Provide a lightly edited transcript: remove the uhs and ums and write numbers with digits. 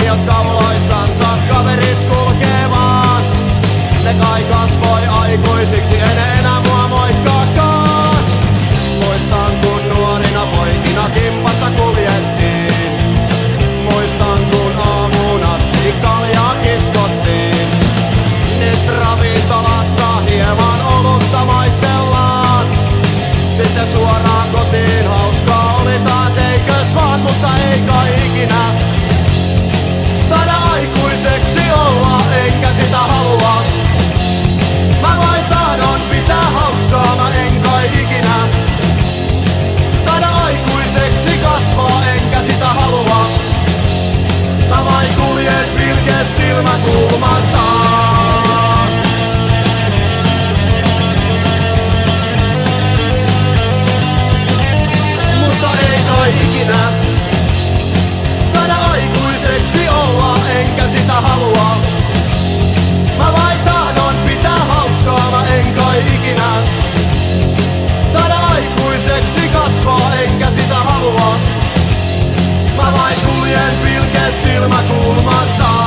huomiot kauloissansa kaverit kulkemaan. Ne kai kasvoi aikuisiksi, en enää mua moikkaakaan. Muistan kun nuorina poikina kimpassa kuljettiin. Muistan kun aamuun asti kaljaa kiskottiin. Nyt ravintolassa hieman olutta maistellaan. Sitten suoraan kotiin, hauskaa oli taas eikös vaan, mutta ei kai ikinä taida aikuiseksi olla, enkä sitä halua. Mä vain tahdon pitää hauskaa, mä en kai ikinä taida aikuiseksi kasvaa, enkä sitä halua. Mä vain kuljen vilkeä silmä kulmassa. Mutta ei kai ikinä taida aikuiseksi olla, enkä sitä halua. Mä vain tahdon pitää hauskaa, mä en kai ikinä taida aikuiseksi kasvaa, enkä sitä halua. Mä vain kuljen vilkeä silmä kulmassa.